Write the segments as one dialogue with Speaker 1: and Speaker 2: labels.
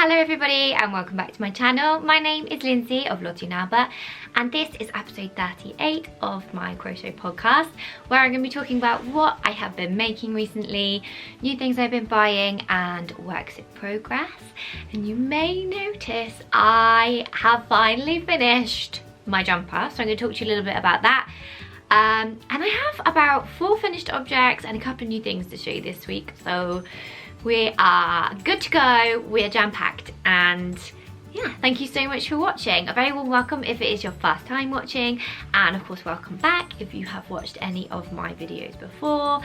Speaker 1: Hello everybody and welcome back to my channel. My name is Lindsey of Lottie Albert and this is episode 38 of my crochet podcast, where I'm going to be talking about what I have been making recently, new things I've been buying and works in progress. And you may notice I have finally finished my jumper, so I'm going to talk to you a little bit about that. And I have about 4 finished objects and a couple of new things to show you this week, so we are good to go. We're jam-packed, and yeah, thank you so much for watching. A very warm welcome if it is your first time watching, and of course welcome back if you have watched any of my videos before.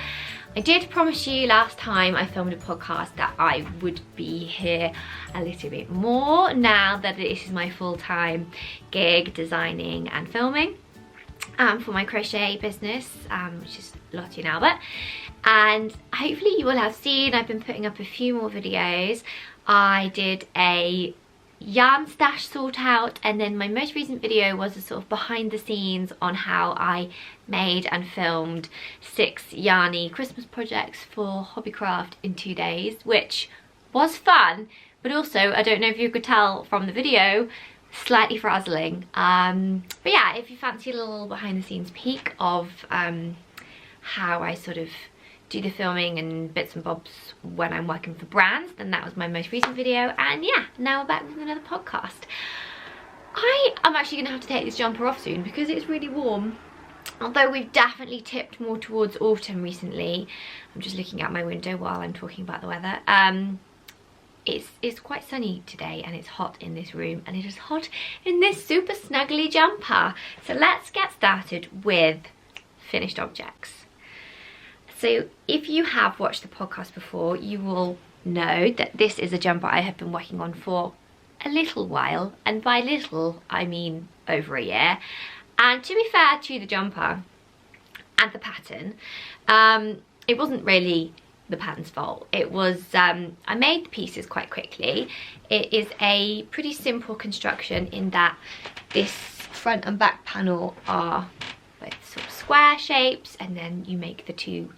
Speaker 1: I did promise you last time I filmed a podcast that I would be here a little bit more now that this is my full-time gig, designing and filming for my crochet business, which is Lottie Albert. And hopefully you will have seen I've been putting up a few more videos. I did a yarn stash sort out, and then my most recent video was a sort of behind the scenes on how I made and filmed 6 yarny Christmas projects for Hobbycraft in 2 days, which was fun, but also, I don't know if you could tell from the video, slightly frazzling. But yeah, if you fancy a little behind the scenes peek of how I sort of do the filming and bits and bobs when I'm working for brands, then that was my most recent video. And yeah, now we're back with another podcast. I am actually going to have to take this jumper off soon because it's really warm. Although we've definitely tipped more towards autumn recently. I'm just looking out my window while I'm talking about the weather. It's quite sunny today, and it's hot in this room, and it is hot in this super snuggly jumper. So let's get started with finished objects. So if you have watched the podcast before, you will know that this is a jumper I have been working on for a little while, and by little I mean over a year. And to be fair to the jumper and the pattern, it wasn't really the pattern's fault. It was, I made the pieces quite quickly. It is a pretty simple construction in that this front and back panel are both sort of square shapes, and then you make the 2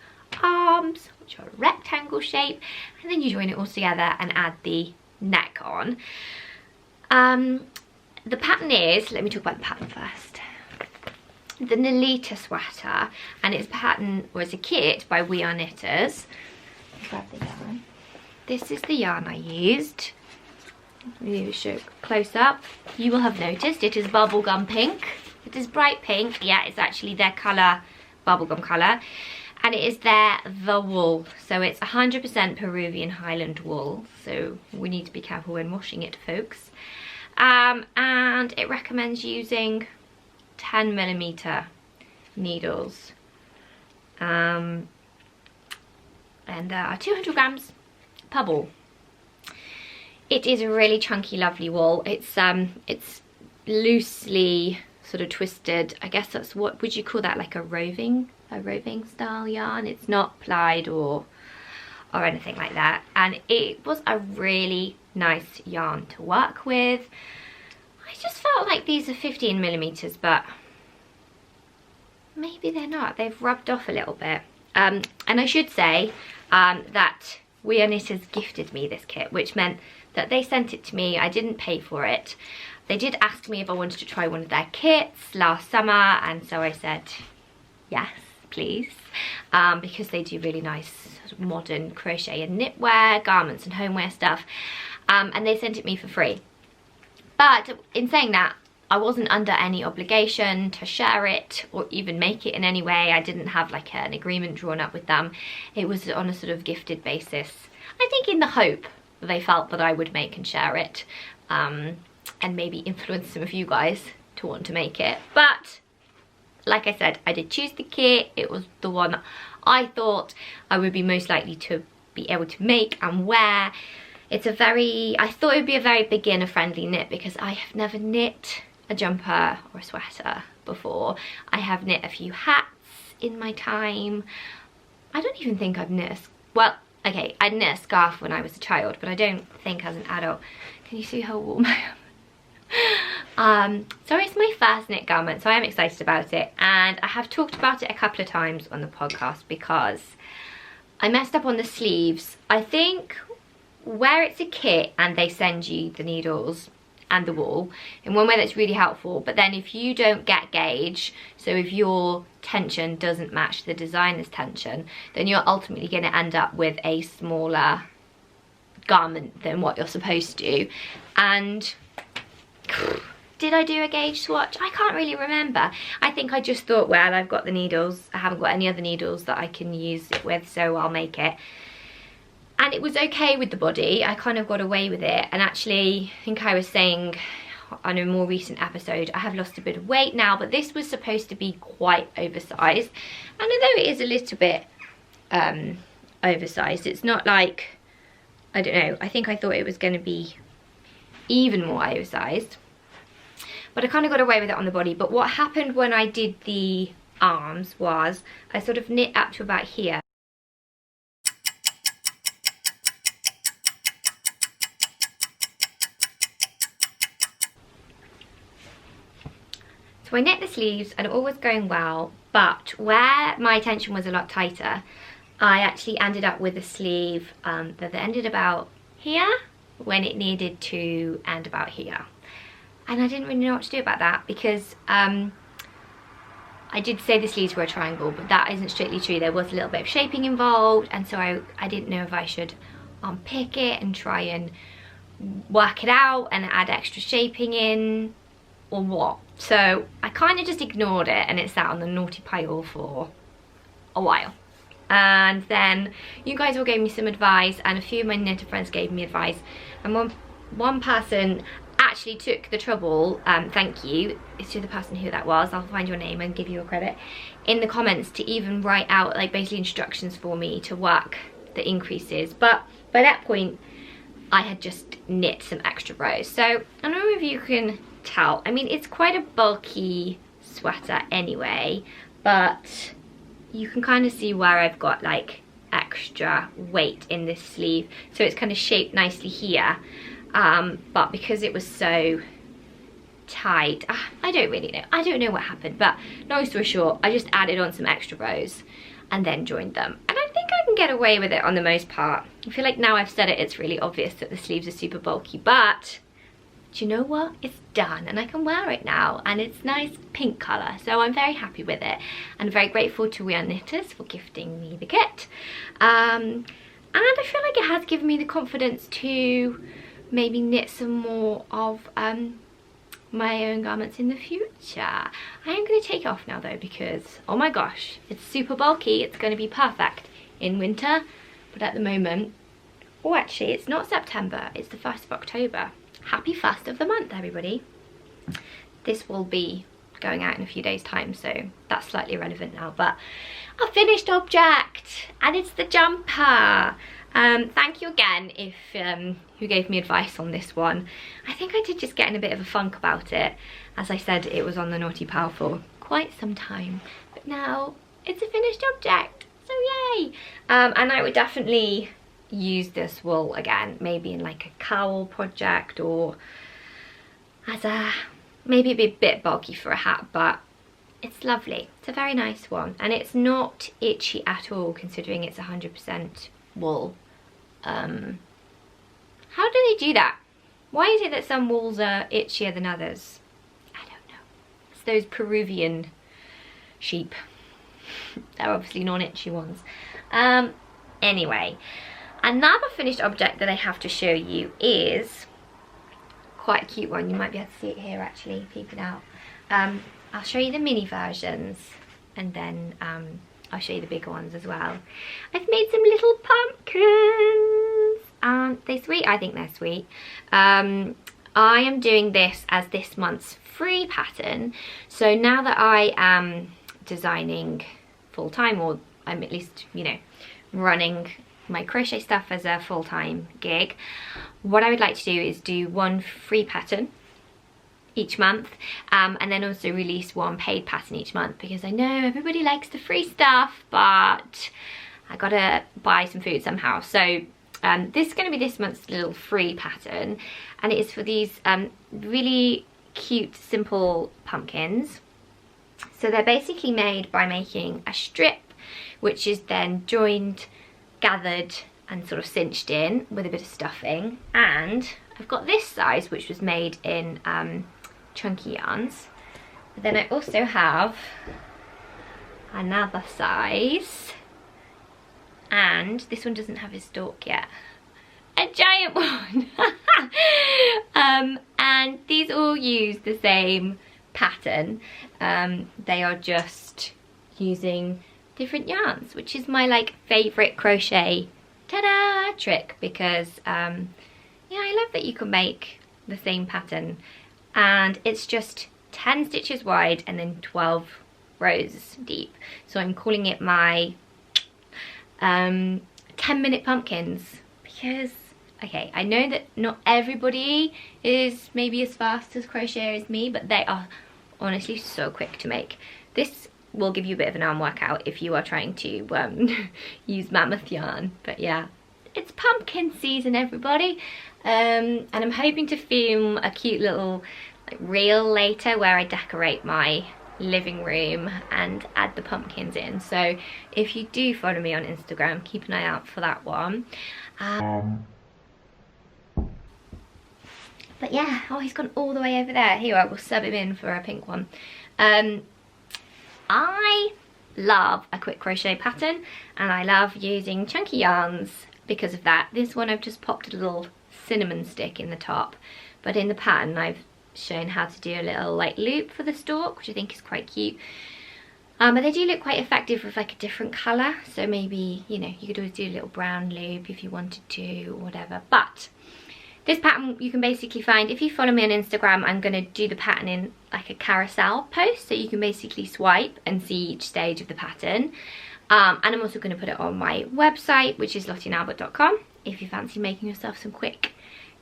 Speaker 1: arms, which are a rectangle shape, and then you join it all together and add the neck on. The pattern is, let me talk about the pattern first. The Nolita Sweater, and its pattern was a kit by We Are Knitters. Grab the yarn. This is the yarn I used. Let me show close up. You will have noticed it is bubblegum pink. It is bright pink. Yeah, it's actually their colour, bubblegum colour. And it is the wool. So it's 100% Peruvian Highland wool. So we need to be careful when washing it, folks. And it recommends using 10mm needles. And 200 grams per ball. It is a really chunky, lovely wool. It's loosely sort of twisted. I guess that's, what would you call that, like a roving style yarn. It's not plied or anything like that, and it was a really nice yarn to work with. I just felt like these are 15mm, but maybe they're not. They've rubbed off a little bit. And I should say that We Are Knitters gifted me this kit, which meant that they sent it to me. I didn't pay for it. They did ask me if I wanted to try one of their kits last summer, and so I said yes, please, because they do really nice sort of modern crochet and knitwear, garments and homeware stuff, and they sent it me for free. But in saying that, I wasn't under any obligation to share it or even make it in any way. I didn't have like an agreement drawn up with them. It was on a sort of gifted basis. I think in the hope that they felt that I would make and share it, and maybe influence some of you guys to want to make it. But like I said, I did choose the kit. It was the one I thought I would be most likely to be able to make and wear. It's a very, I thought it would be a very beginner friendly knit because I have never knit a jumper or a sweater before. I have knit a few hats in my time. I don't even think I've knit well, okay, I knit a scarf when I was a child, but I don't think as an adult. Can you see how warm I am? So it's my first knit garment, so I am excited about it, and I have talked about it a couple of times on the podcast because I messed up on the sleeves. I think where it's a kit and they send you the needles and the wool, in one way that's really helpful, but then if you don't get gauge, so if your tension doesn't match the designer's tension, then you're ultimately going to end up with a smaller garment than what you're supposed to. And did I do a gauge swatch? I can't really remember. I think I just thought, well, I've got the needles, I haven't got any other needles that I can use it with, so I'll make it. And it was okay with the body. I kind of got away with it. And actually, I think I was saying on a more recent episode, I have lost a bit of weight now, but this was supposed to be quite oversized. And although it is a little bit oversized, it's not like, I don't know, I think I thought it was going to be even more oversized. But I kind of got away with it on the body. But what happened when I did the arms was I sort of knit up to about here. So I knit the sleeves and all was going well, but where my tension was a lot tighter, I actually ended up with a sleeve that ended about here when it needed to end about here. And I didn't really know what to do about that, because I did say the sleeves were a triangle, but that isn't strictly true. There was a little bit of shaping involved, and so I didn't know if I should unpick it and try and work it out and add extra shaping in, or what. So I kind of just ignored it, and it sat on the naughty pile for a while. And then you guys all gave me some advice, and a few of my knitter friends gave me advice, and one person actually took the trouble, thank you, it's to the person who that was, I'll find your name and give you a credit, in the comments to even write out like basically instructions for me to work the increases. But by that point I had just knit some extra rows. So I don't know if you can tell, I mean it's quite a bulky sweater anyway, but you can kind of see where I've got like extra weight in this sleeve, so it's kind of shaped nicely here. But because it was so tight, I don't really know, I don't know what happened, but long story short, I just added on some extra rows and then joined them, and I think I can get away with it on the most part. I feel like now I've said it, it's really obvious that the sleeves are super bulky, but do you know what, it's done and I can wear it now, and it's nice pink colour, so I'm very happy with it, and very grateful to We Are Knitters for gifting me the kit. And I feel like it has given me the confidence to maybe knit some more of my own garments in the future. I am going to take it off now though, because oh my gosh, it's super bulky. It's going to be perfect in winter, but at the moment, oh actually it's not September, it's the 1st of October. Happy 1st of the month everybody. This will be going out in a few days time, so that's slightly irrelevant now, but a finished object, and it's the jumper. Thank you again if who gave me advice on this one. I think I did just get in a bit of a funk about it. As I said, it was on the naughty pile for quite some time, but now it's a finished object, so yay. And I would definitely use this wool again, maybe in like a cowl project, or as a, maybe it'd be a bit bulky for a hat, but it's lovely. It's a very nice one, and it's not itchy at all considering it's 100% wool. How do they do that? Why is it that some wools are itchier than others? I don't know. It's those Peruvian sheep. They're obviously non-itchy ones. Anyway, another finished object that I have to show you is quite a cute one. You might be able to see it here actually, peeping out. I'll show you the mini versions, and then I'll show you the bigger ones as well. I've made some little pumpkins. Aren't they sweet? I think they're sweet. I am doing this as this month's free pattern. So now that I am designing full-time, or I'm at least, you know, running my crochet stuff as a full-time gig, what I would like to do is do one free pattern each month, and then also release one paid pattern each month, because I know everybody likes the free stuff, but I gotta buy some food somehow. So this is going to be this month's little free pattern, and it is for these really cute simple pumpkins. So they're basically made by making a strip, which is then joined, gathered and sort of cinched in with a bit of stuffing. And I've got this size, which was made in chunky yarns. But then I also have another size, and this one doesn't have his stalk yet. A giant one. And these all use the same pattern. They are just using different yarns, which is my like favorite crochet ta-da trick, because yeah, I love that you can make the same pattern, and it's just 10 stitches wide and then 12 rows deep. So I'm calling it my 10-minute pumpkins, because okay, I know that not everybody is maybe as fast as crochet as me, but they are honestly so quick to make. This will give you a bit of an arm workout if you are trying to use mammoth yarn. But yeah, it's pumpkin season, everybody. And I'm hoping to film a cute little like reel later where I decorate my living room and add the pumpkins in. So if you do follow me on Instagram, keep an eye out for that one. But yeah, oh, he's gone all the way over there. Here, I will sub him in for a pink one. I love a quick crochet pattern, and I love using chunky yarns because of that. This one I've just popped a little cinnamon stick in the top, but in the pattern I've shown how to do a little like loop for the stalk, which I think is quite cute. But they do look quite effective with like a different colour, so maybe, you know, you could always do a little brown loop if you wanted to or whatever. But this pattern you can basically find, if you follow me on Instagram, I'm going to do the pattern in like a carousel post, so you can basically swipe and see each stage of the pattern. And I'm also going to put it on my website, which is lottiealbert.com, if you fancy making yourself some quick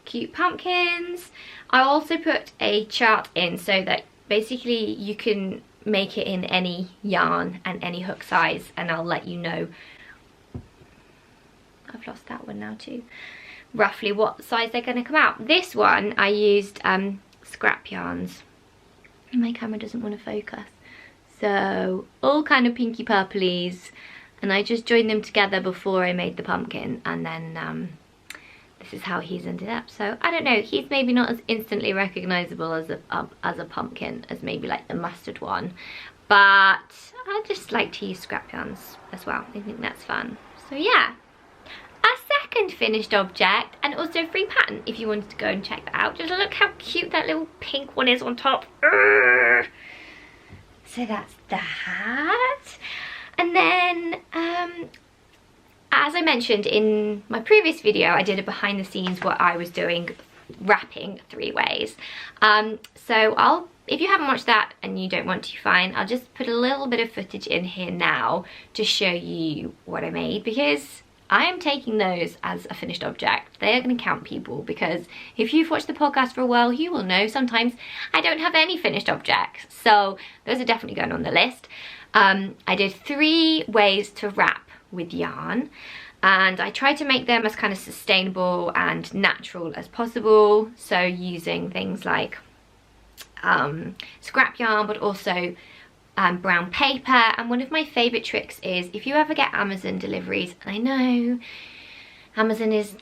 Speaker 1: cute pumpkins. I also put a chart in so that basically you can make it in any yarn and any hook size, and I'll let you know. I've lost that one now too. Roughly what size they're going to come out. This one I used scrap yarns. My camera doesn't want to focus. So all kind of pinky purplies, and I just joined them together before I made the pumpkin, and then this is how he's ended up. So I don't know, he's maybe not as instantly recognizable as a pumpkin as maybe like the mustard one, but I just like to use scrap yarns as well. I think that's fun. So yeah, a second finished object, and also a free pattern if you wanted to go and check that out. Just look how cute that little pink one is on top. Urgh. So that's that. And then as I mentioned in my previous video, I did a behind the scenes what I was doing wrapping 3 ways. So if you haven't watched that and you don't want to, fine, I'll just put a little bit of footage in here now to show you what I made, because I am taking those as a finished object. They are going to count, people, because if you've watched the podcast for a while, you will know sometimes I don't have any finished objects. So those are definitely going on the list. I did 3 ways to wrap with yarn, and I tried to make them as kind of sustainable and natural as possible. So using things like scrap yarn, but also brown paper. And one of my favorite tricks is, if you ever get Amazon deliveries, and I know Amazon is,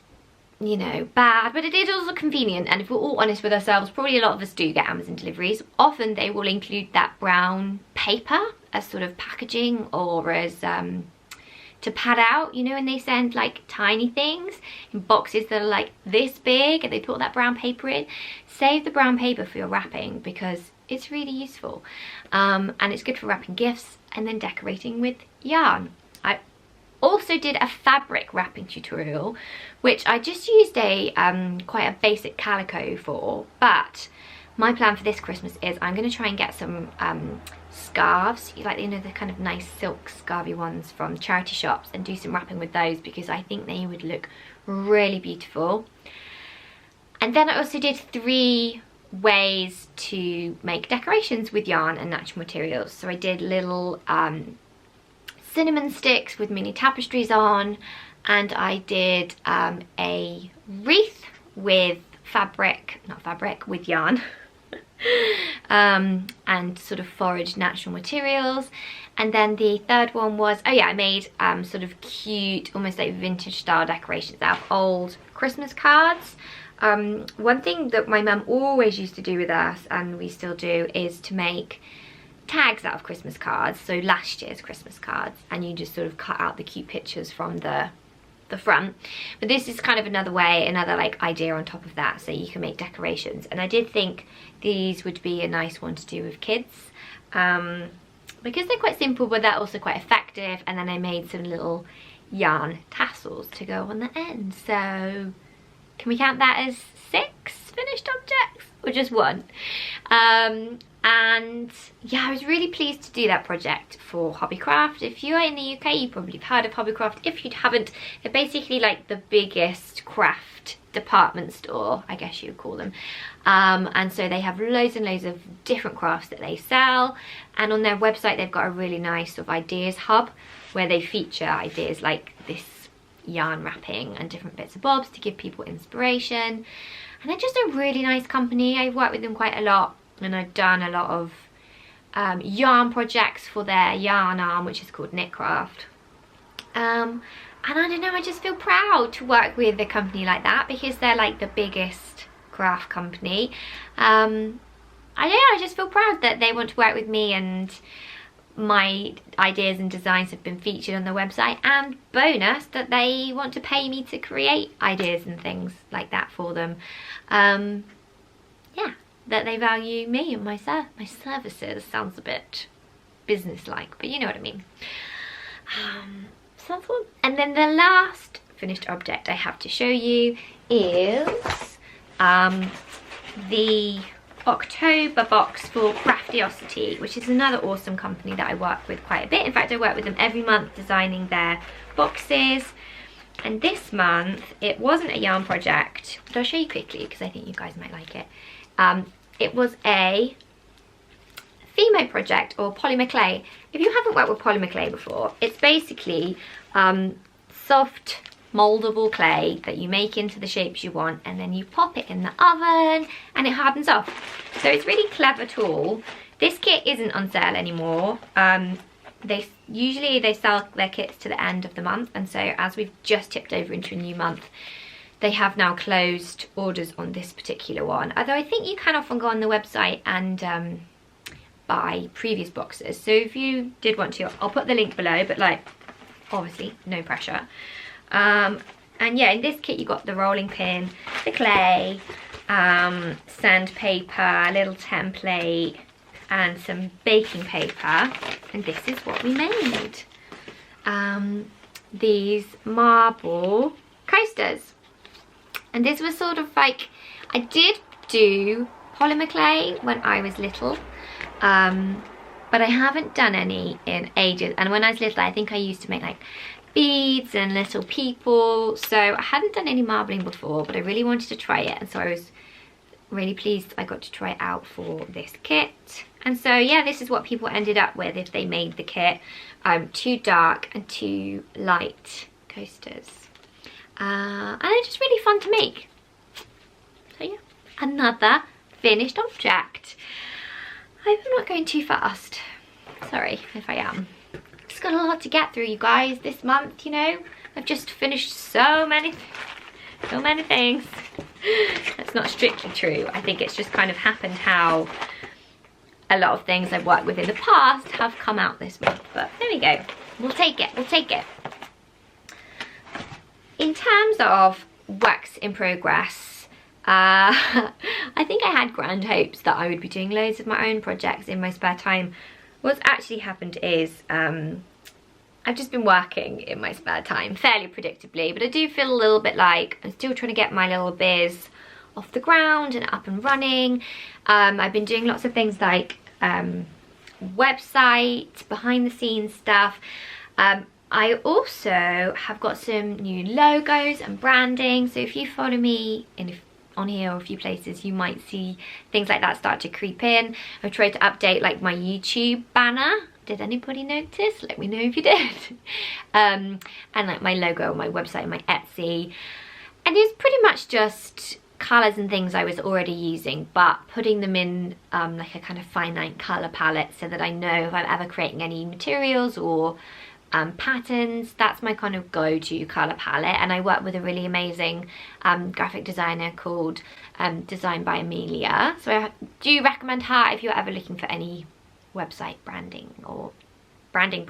Speaker 1: you know, bad, but it is also convenient, and if we're all honest with ourselves, probably a lot of us do get Amazon deliveries. Often they will include that brown paper as sort of packaging, or as to pad out, you know, and they send like tiny things in boxes that are like this big, and they put that brown paper in. Save the brown paper for your wrapping, because it's really useful, and it's good for wrapping gifts and then decorating with yarn. I also did a fabric wrapping tutorial, which I just used a quite a basic calico for, but my plan for this Christmas is I'm going to try and get some scarves, like, you know, the kind of nice silk scarvy ones from charity shops, and do some wrapping with those, because I think they would look really beautiful. And then I also did 3 ways to make decorations with yarn and natural materials. So I did little cinnamon sticks with mini tapestries on, and I did a wreath with with yarn. and sort of foraged natural materials. And then the third one was, oh yeah, I made sort of cute, almost like vintage style decorations out of old Christmas cards. One thing that my mum always used to do with us, and we still do, is to make tags out of Christmas cards, so last year's Christmas cards, and you just sort of cut out the cute pictures from the front. But this is kind of another way, another like idea on top of that, so you can make decorations. And I did think these would be a nice one to do with kids, because they're quite simple but they're also quite effective. And then I made some little yarn tassels to go on the end. So can we count that as 6 finished objects or just 1? And yeah, I was really pleased to do that project for Hobbycraft. If you are in the UK, you probably have heard of Hobbycraft. If you haven't, they're basically like the biggest craft department store, I guess you would call them. And so they have loads and loads of different crafts that they sell. And on their website, they've got a really nice sort of ideas hub where they feature ideas like this yarn wrapping and different bits and bobs to give people inspiration. And they're just a really nice company. I've worked with them quite a lot. And I've done a lot of yarn projects for their yarn arm, which is called Knitcraft. And I don't know, I just feel proud to work with a company like that, because they're like the biggest craft company. I just feel proud that they want to work with me, and my ideas and designs have been featured on their website, and bonus that they want to pay me to create ideas and things like that for them. Yeah, that they value me and my services. Sounds a bit business-like, but you know what I mean. So that's one. And then the last finished object I have to show you is the October box for Craftiosity, which is another awesome company that I work with quite a bit. In fact, I work with them every month designing their boxes. And this month, it wasn't a yarn project, but I'll show you quickly because I think you guys might like it. It was a Fimo project, or polymer clay. If you haven't worked with polymer clay before, it's basically soft moldable clay that you make into the shapes you want, and then you pop it in the oven and it hardens off. So it's a really clever tool. This kit isn't on sale anymore. Usually they sell their kits to the end of the month, and so as we've just tipped over into a new month, they have now closed orders on this particular one. Although I think you can often go on the website and buy previous boxes. So if you did want to, I'll put the link below, but like, obviously, no pressure. And yeah, in this kit you got the rolling pin, the clay, sandpaper, a little template, and some baking paper. And this is what we made. These marble coasters. And this was sort of like, I did do polymer clay when I was little, but I haven't done any in ages. And when I was little, I think I used to make like beads and little people. So I hadn't done any marbling before, but I really wanted to try it. And so I was really pleased I got to try it out for this kit. And so yeah, this is what people ended up with if they made the kit. 2 dark and 2 light coasters. And they're just really fun to make. So yeah, another finished object. I hope I'm not going too fast. Sorry if I am. Just got a lot to get through, you guys, this month, you know. I've just finished so many things. That's not strictly true. I think it's just kind of happened how a lot of things I've worked with in the past have come out this month. But there we go. We'll take it. We'll take it. In terms of works in progress, I think I had grand hopes that I would be doing loads of my own projects in my spare time. What's actually happened is I've just been working in my spare time fairly predictably, but I do feel a little bit like I'm still trying to get my little biz off the ground and up and running. I've been doing lots of things like website, behind the scenes stuff. I also have got some new logos and branding, so if you follow me on here or a few places, you might see things like that start to creep in. I've tried to update like my YouTube banner. Did anybody notice? Let me know if you did. And like my logo on my website and my Etsy. And it's pretty much just colours and things I was already using, but putting them in like a kind of finite colour palette so that I know if I'm ever creating any materials or patterns. That's my kind of go-to colour palette, and I work with a really amazing graphic designer called By Emilia, so I do recommend her if you're ever looking for any website branding or branding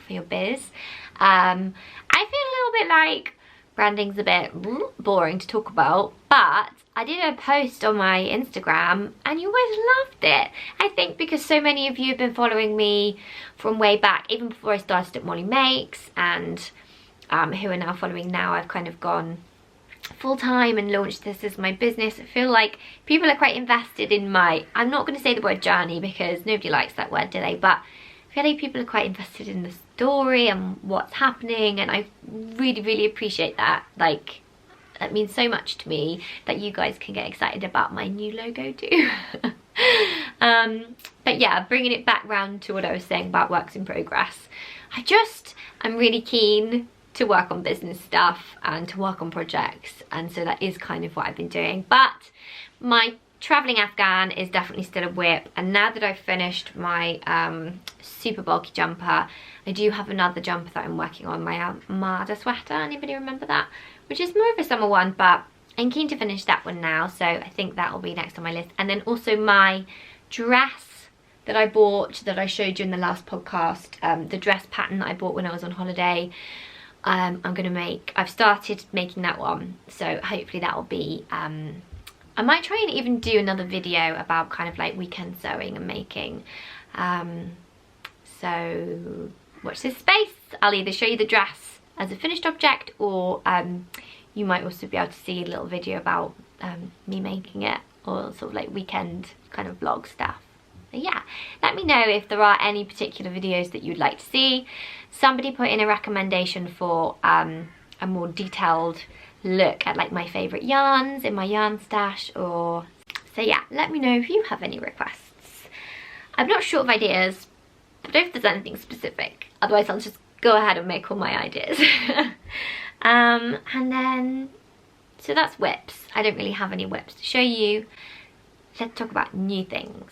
Speaker 1: for your biz. I feel a little bit like branding's a bit boring to talk about, but I did a post on my Instagram and you guys loved it. I think because so many of you have been following me from way back, even before I started at Molly Makes, and who are now following now. I've kind of gone full-time and launched this as my business. I feel like people are quite invested in my, I'm not going to say the word journey because nobody likes that word, do they? But I feel like people are quite invested in the story and what's happening, and I really appreciate that. Like, that means so much to me that you guys can get excited about my new logo too. But yeah, bringing it back round to what I was saying about works in progress. I'm really keen to work on business stuff and to work on projects, and so that is kind of what I've been doing. But my travelling Afghan is definitely still a whip, and now that I've finished my super bulky jumper, I do have another jumper that I'm working on, my Nolita Sweater. Anybody remember that? Which is more of a summer one, but I'm keen to finish that one now, so I think that will be next on my list. And then also my dress that I bought, that I showed you in the last podcast, the dress pattern that I bought when I was on holiday. I've started making that one, so hopefully that will be I might try and even do another video about kind of like weekend sewing and making. So watch this space. I'll either show you the dress as a finished object, or you might also be able to see a little video about me making it, or sort of like weekend kind of vlog stuff. But yeah, let me know if there are any particular videos that you'd like to see. Somebody put in a recommendation for a more detailed look at like my favourite yarns in my yarn stash, or so yeah, let me know if you have any requests. I'm not short of ideas, but if there's anything specific, otherwise I'll just go ahead and make all my ideas. And then, so that's whips. I don't really have any whips to show you. Let's talk about new things.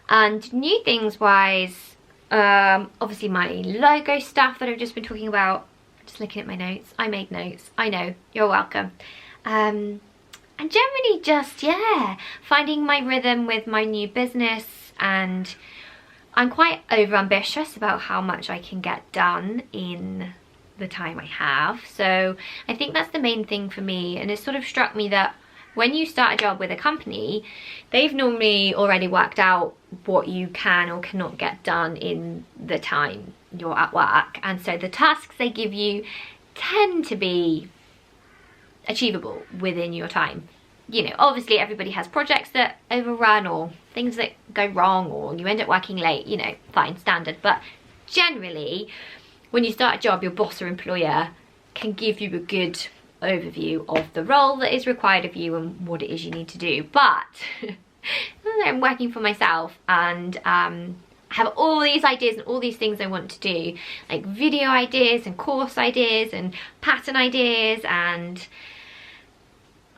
Speaker 1: And new things wise, obviously my logo stuff that I've just been talking about. Just looking at my notes. I made notes. I know. You're welcome. And generally just, yeah, finding my rhythm with my new business, and I'm quite over ambitious about how much I can get done in the time I have. So I think that's the main thing for me, and it sort of struck me that when you start a job with a company, they've normally already worked out what you can or cannot get done in the time you're at work, and so the tasks they give you tend to be achievable within your time. You know, obviously everybody has projects that overrun or things that go wrong, or you end up working late, you know, fine, standard. But generally, when you start a job, your boss or employer can give you a good overview of the role that is required of you and what it is you need to do. But I'm working for myself, and I have all these ideas and all these things I want to do, like video ideas and course ideas and pattern ideas, and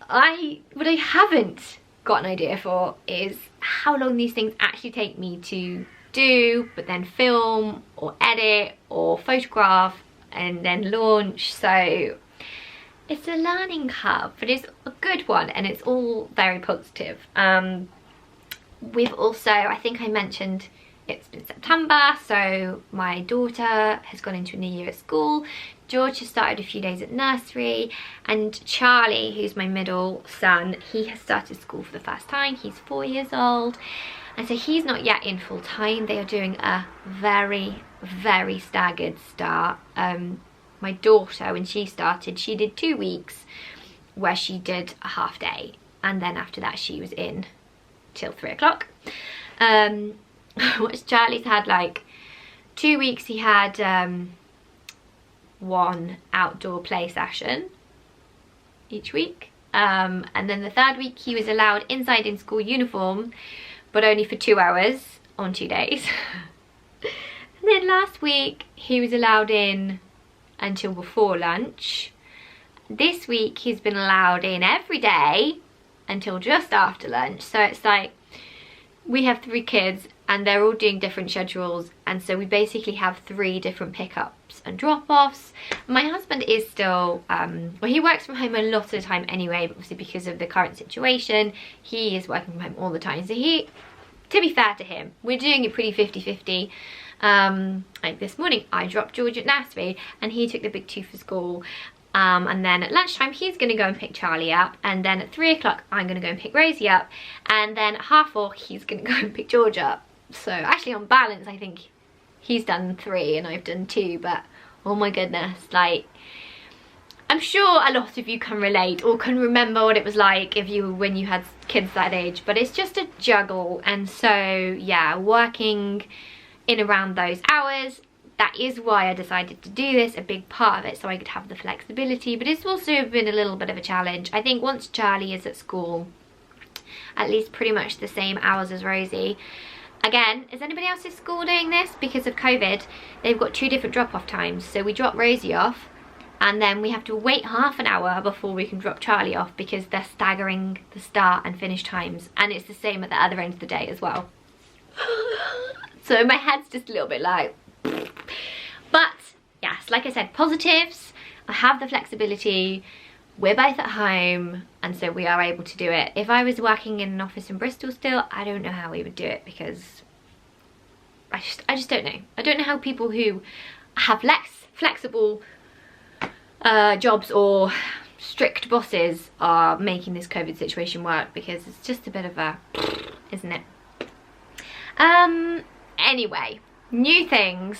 Speaker 1: what I haven't got an idea for is how long these things actually take me to do, but then film or edit or photograph and then launch. So it's a learning curve, but it's a good one, and it's all very positive. We've also, I think I mentioned, it's been September, so my daughter has gone into a new year at school. George has started a few days at nursery, and Charlie, who's my middle son, he has started school for the first time. He's 4 years old, and so he's not yet in full time. They are doing a very staggered start. My daughter, when she started, she did 2 weeks where she did a half day, and then after that she was in till 3 o'clock. Whereas Charlie's had like 2 weeks, he had one outdoor play session each week, and then the third week he was allowed inside in school uniform, but only for 2 hours on 2 days. And then last week he was allowed in until before lunch. This week he's been allowed in every day until just after lunch. So it's like, we have 3 kids and they're all doing different schedules, and so we basically have 3 different pickups and drop-offs. My husband is still, well, he works from home a lot of the time anyway, but obviously because of the current situation, he is working from home all the time. So he, to be fair to him, we're doing it pretty 50-50. Like this morning, I dropped George at nursery and he took the big 2 for school. And then at lunchtime, he's going to go and pick Charlie up. And then at 3 o'clock, I'm going to go and pick Rosie up. And then at 4:30, he's going to go and pick George up. So actually on balance, I think he's done 3 and I've done 2. But oh my goodness, like, I'm sure a lot of you can relate or can remember what it was like when you had kids that age. But it's just a juggle. And so, yeah, working in around those hours, that is why I decided to do this, a big part of it, so I could have the flexibility. But it's also been a little bit of a challenge. I think once Charlie is at school, at least pretty much the same hours as Rosie. Again, is anybody else at school doing this? Because of COVID, they've got 2 different drop-off times. So we drop Rosie off, and then we have to wait half an hour before we can drop Charlie off, because they're staggering the start and finish times. And it's the same at the other end of the day as well. So my head's just a little bit like... But yes, like I said, positives. I have the flexibility. We're both at home, and so we are able to do it. If I was working in an office in Bristol still, I don't know how we would do it, because I just don't know. I don't know how people who have less flexible jobs or strict bosses are making this COVID situation work, because it's just a bit of a, isn't it? Anyway, new things,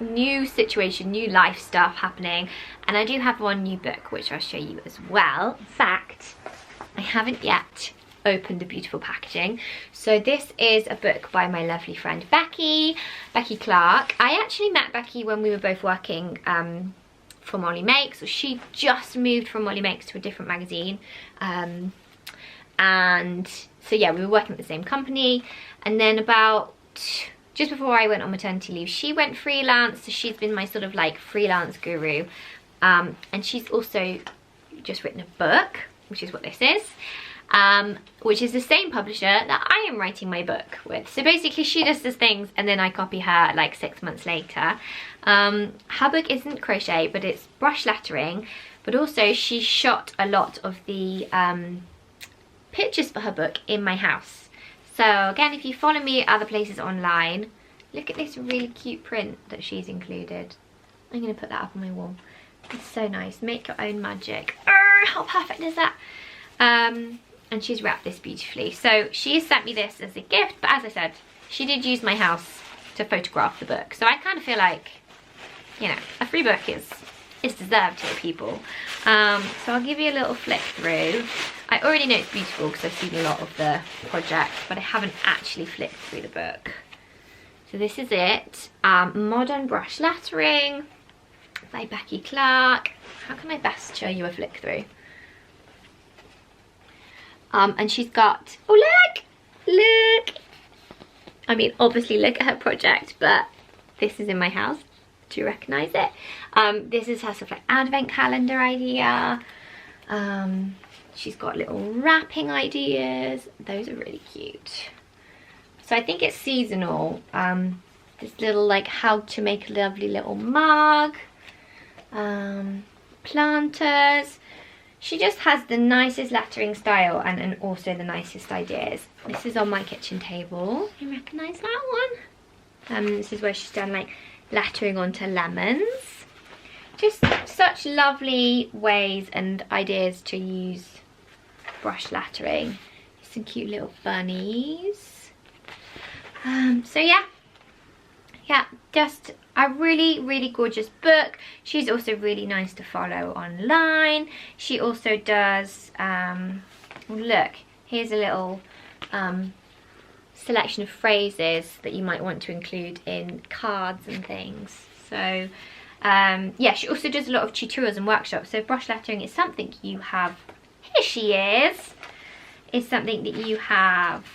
Speaker 1: new situation, new life stuff happening, and I do have one new book which I'll show you as well. In fact, I haven't yet opened the beautiful packaging. So this is a book by my lovely friend Becki Clark. I actually met Becki when we were both working for Molly Makes. So she just moved from Molly Makes to a different magazine, and so yeah, we were working at the same company, and then about just before I went on maternity leave, she went freelance. So she's been my sort of like freelance guru, and she's also just written a book, which is what this is, which is the same publisher that I am writing my book with. So basically she does these things and then I copy her like 6 months later. Her book isn't crochet, but it's brush lettering, but also she shot a lot of the pictures for her book in my house. So again, if you follow me at other places online, look at this really cute print that she's included. I'm going to put that up on my wall. It's so nice. Make your own magic. How perfect is that? And she's wrapped this beautifully. So she has sent me this as a gift, but as I said, she did use my house to photograph the book. So I kind of feel like, you know, a free book is deserved here, people. So I'll give you a little flick through. I already know it's beautiful because I've seen a lot of the project, but I haven't actually flicked through the book. So this is it. Modern Brush Lettering by Becki Clark. How can I best show you a flick through? And she's got, oh look! I mean, obviously look at her project, but this is in my house. Do you recognise it? This is her sort of like advent calendar idea. She's got little wrapping ideas. Those are really cute. So I think it's seasonal. This little like how to make a lovely little mug. Planters. She just has the nicest lettering style and also the nicest ideas. This is on my kitchen table. You recognise that one? This is where she's done like lettering onto lemons. Just such lovely ways and ideas to use brush lettering. Some cute little bunnies. So yeah, just a really gorgeous book. She's also really nice to follow online. She also does look, here's a little selection of phrases that you might want to include in cards and things. So yeah, she also does a lot of tutorials and workshops. So if brush lettering is something you have, here she is something that you have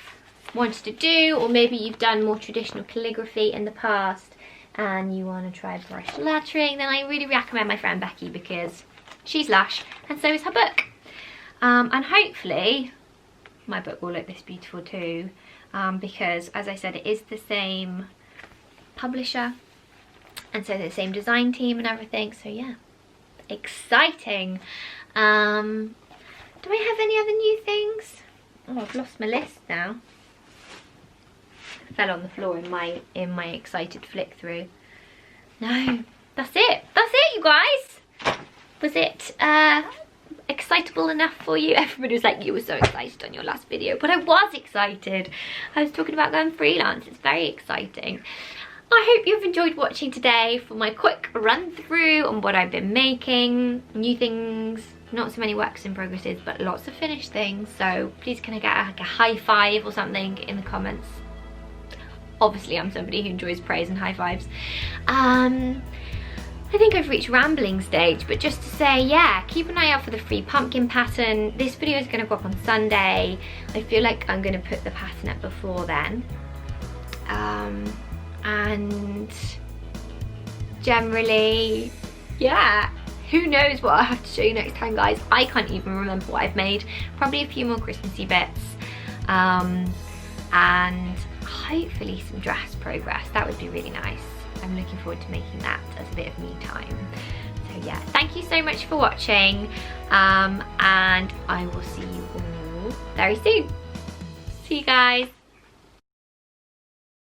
Speaker 1: wanted to do, or maybe you've done more traditional calligraphy in the past and you want to try brush lettering, then I really recommend my friend Becki, because she's lush and so is her book. And hopefully my book will look this beautiful too, because as I said, it is the same publisher and so the same design team and everything. So yeah, exciting. Do I have any other new things? Oh, I've lost my list now. It fell on the floor in my excited flick through. No, that's it. That's it, you guys. Was it excitable enough for you? Everybody was like, you were so excited on your last video, but I was excited. I was talking about going freelance. It's very exciting. I hope you've enjoyed watching today for my quick run through on what I've been making, new things, not so many works in progresses, but lots of finished things. So please can I get like a high five or something in the comments? Obviously I'm somebody who enjoys praise and high fives. I think I've reached rambling stage, but just to say, yeah, keep an eye out for the free pumpkin pattern. This video is going to go up on Sunday. I feel like I'm going to put the pattern up before then. And generally, yeah, who knows what I'll have to show you next time, guys. I can't even remember what I've made. Probably a few more Christmassy bits. And hopefully some dress progress. That would be really nice. I'm looking forward to making that as a bit of me time. So yeah, thank you so much for watching, and I will see you all very soon. See you guys.